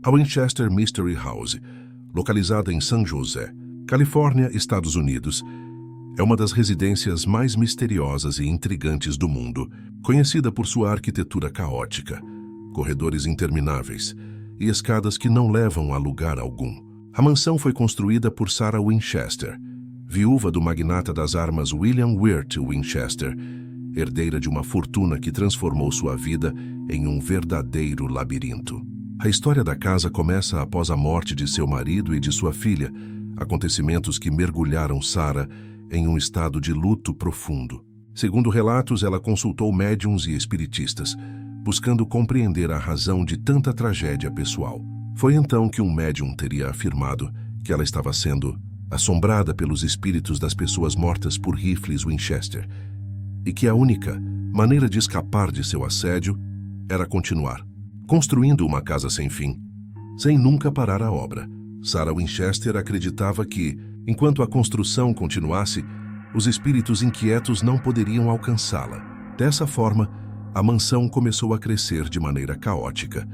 A Winchester Mystery House, localizada em San José, Califórnia, Estados Unidos, é uma das residências mais misteriosas e intrigantes do mundo, conhecida por sua arquitetura caótica, corredores intermináveis e escadas que não levam a lugar algum. A mansão foi construída por Sarah Winchester, viúva do magnata das armas William Wirt Winchester, herdeira de uma fortuna que transformou sua vida em um verdadeiro labirinto. A história da casa começa após a morte de seu marido e de sua filha, acontecimentos que mergulharam Sarah em um estado de luto profundo. Segundo relatos, ela consultou médiuns e espiritistas, buscando compreender a razão de tanta tragédia pessoal. Foi então que um médium teria afirmado que ela estava sendo assombrada pelos espíritos das pessoas mortas por rifles Winchester, e que a única maneira de escapar de seu assédio era continuar, construindo uma casa sem fim, sem nunca parar a obra. Sarah Winchester acreditava que, enquanto a construção continuasse, os espíritos inquietos não poderiam alcançá-la. Dessa forma, a mansão começou a crescer de maneira caótica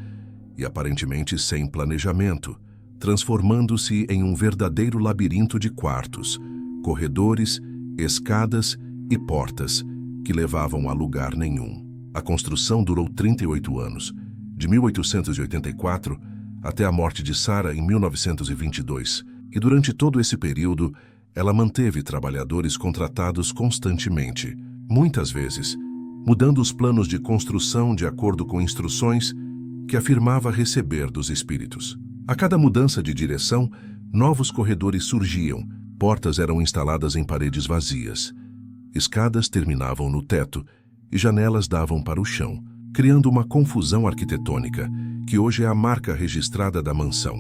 e aparentemente sem planejamento, transformando-se em um verdadeiro labirinto de quartos, corredores, escadas e portas que levavam a lugar nenhum. A construção durou 38 anos, de 1884 até a morte de Sarah em 1922, e durante todo esse período, ela manteve trabalhadores contratados constantemente, muitas vezes, mudando os planos de construção de acordo com instruções que afirmava receber dos espíritos. A cada mudança de direção, novos corredores surgiam, portas eram instaladas em paredes vazias, escadas terminavam no teto e janelas davam para o chão, criando uma confusão arquitetônica que hoje é a marca registrada da mansão.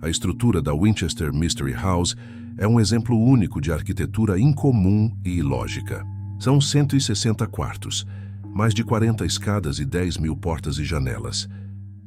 A estrutura da Winchester Mystery House é um exemplo único de arquitetura incomum e ilógica. São 160 quartos, mais de 40 escadas e 10.000 portas e janelas,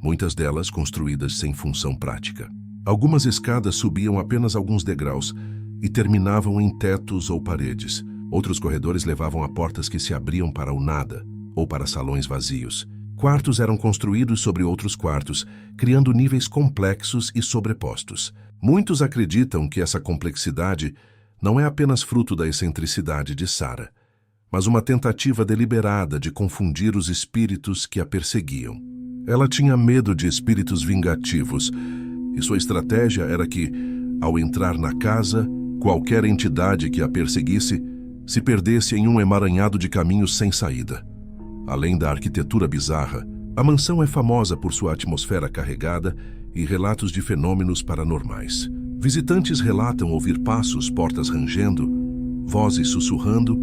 muitas delas construídas sem função prática. Algumas escadas subiam apenas alguns degraus e terminavam em tetos ou paredes. Outros corredores levavam a portas que se abriam para o nada ou para salões vazios. Quartos eram construídos sobre outros quartos, criando níveis complexos e sobrepostos. Muitos acreditam que essa complexidade não é apenas fruto da excentricidade de Sarah, mas uma tentativa deliberada de confundir os espíritos que a perseguiam. Ela tinha medo de espíritos vingativos, e sua estratégia era que, ao entrar na casa, qualquer entidade que a perseguisse se perdesse em um emaranhado de caminhos sem saída. Além da arquitetura bizarra, a mansão é famosa por sua atmosfera carregada e relatos de fenômenos paranormais. Visitantes relatam ouvir passos, portas rangendo, vozes sussurrando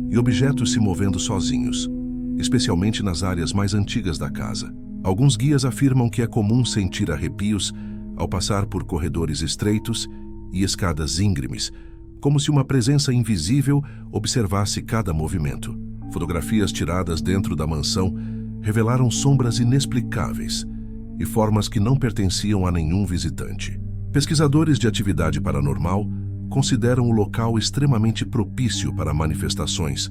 e objetos se movendo sozinhos, especialmente nas áreas mais antigas da casa. Alguns guias afirmam que é comum sentir arrepios ao passar por corredores estreitos e escadas íngremes, como se uma presença invisível observasse cada movimento. Fotografias tiradas dentro da mansão revelaram sombras inexplicáveis e formas que não pertenciam a nenhum visitante. Pesquisadores de atividade paranormal consideram o local extremamente propício para manifestações,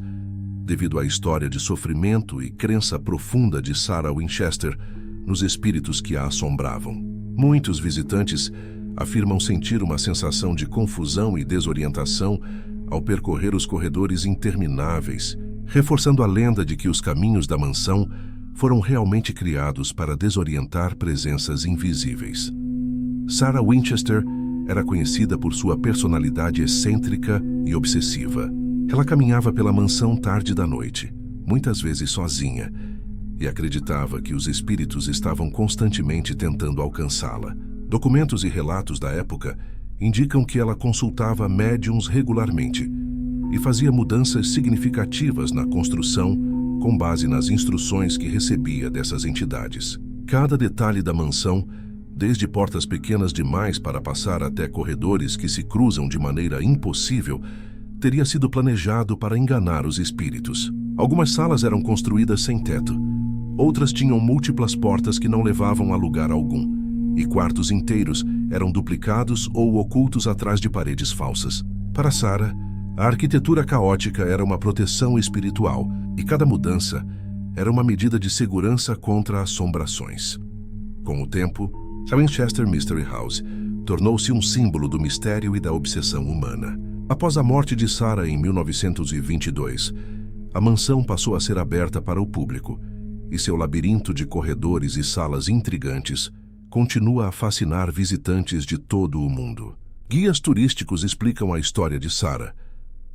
devido à história de sofrimento e crença profunda de Sarah Winchester nos espíritos que a assombravam. Muitos visitantes afirmam sentir uma sensação de confusão e desorientação ao percorrer os corredores intermináveis, reforçando a lenda de que os caminhos da mansão foram realmente criados para desorientar presenças invisíveis. Sarah Winchester era conhecida por sua personalidade excêntrica e obsessiva. Ela caminhava pela mansão tarde da noite, muitas vezes sozinha, e acreditava que os espíritos estavam constantemente tentando alcançá-la. Documentos e relatos da época indicam que ela consultava médiuns regularmente e fazia mudanças significativas na construção com base nas instruções que recebia dessas entidades. Cada detalhe da mansão, desde portas pequenas demais para passar até corredores que se cruzam de maneira impossível, teria sido planejado para enganar os espíritos. Algumas salas eram construídas sem teto, outras tinham múltiplas portas que não levavam a lugar algum, e quartos inteiros eram duplicados ou ocultos atrás de paredes falsas. Para Sarah, a arquitetura caótica era uma proteção espiritual, e cada mudança era uma medida de segurança contra assombrações. Com o tempo, A Winchester Mystery House tornou-se um símbolo do mistério e da obsessão humana. Após a morte de Sarah em 1922, a mansão passou a ser aberta para o público, e seu labirinto de corredores e salas intrigantes continua a fascinar visitantes de todo o mundo. Guias turísticos explicam a história de Sarah,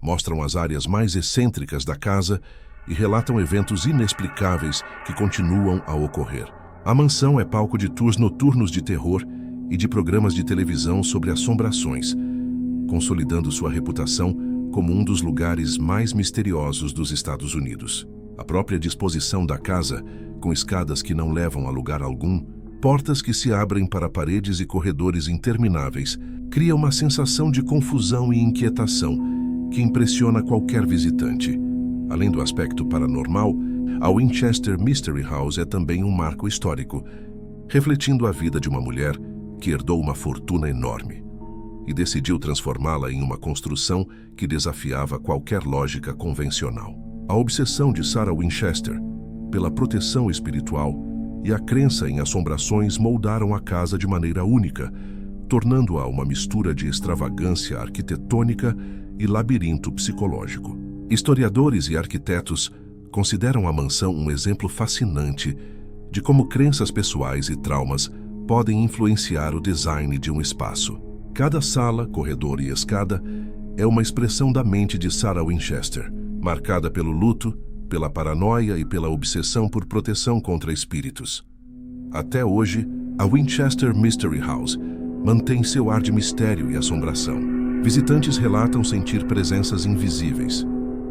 mostram as áreas mais excêntricas da casa e relatam eventos inexplicáveis que continuam a ocorrer. A mansão é palco de tours noturnos de terror e de programas de televisão sobre assombrações, consolidando sua reputação como um dos lugares mais misteriosos dos Estados Unidos. A própria disposição da casa, com escadas que não levam a lugar algum, portas que se abrem para paredes e corredores intermináveis, cria uma sensação de confusão e inquietação que impressiona qualquer visitante. Além do aspecto paranormal, a Winchester Mystery House é também um marco histórico, refletindo a vida de uma mulher que herdou uma fortuna enorme e decidiu transformá-la em uma construção que desafiava qualquer lógica convencional. A obsessão de Sarah Winchester pela proteção espiritual e a crença em assombrações moldaram a casa de maneira única, tornando-a uma mistura de extravagância arquitetônica e labirinto psicológico. Historiadores e arquitetos consideram a mansão um exemplo fascinante de como crenças pessoais e traumas podem influenciar o design de um espaço. Cada sala, corredor e escada é uma expressão da mente de Sarah Winchester, marcada pelo luto, pela paranoia e pela obsessão por proteção contra espíritos. Até hoje, a Winchester Mystery House mantém seu ar de mistério e assombração. Visitantes relatam sentir presenças invisíveis,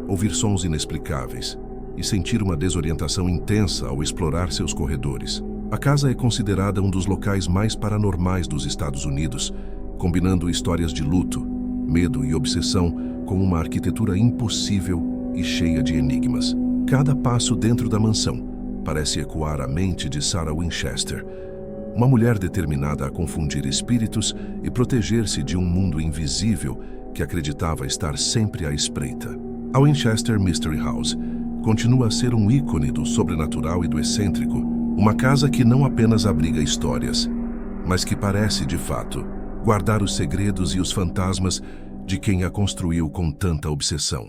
ouvir sons inexplicáveis e sentir uma desorientação intensa ao explorar seus corredores. A casa é considerada um dos locais mais paranormais dos Estados Unidos, combinando histórias de luto, medo e obsessão com uma arquitetura impossível e cheia de enigmas. Cada passo dentro da mansão parece ecoar a mente de Sarah Winchester, uma mulher determinada a confundir espíritos e proteger-se de um mundo invisível que acreditava estar sempre à espreita. A Winchester Mystery House continua a ser um ícone do sobrenatural e do excêntrico, uma casa que não apenas abriga histórias, mas que parece, de fato, guardar os segredos e os fantasmas de quem a construiu com tanta obsessão.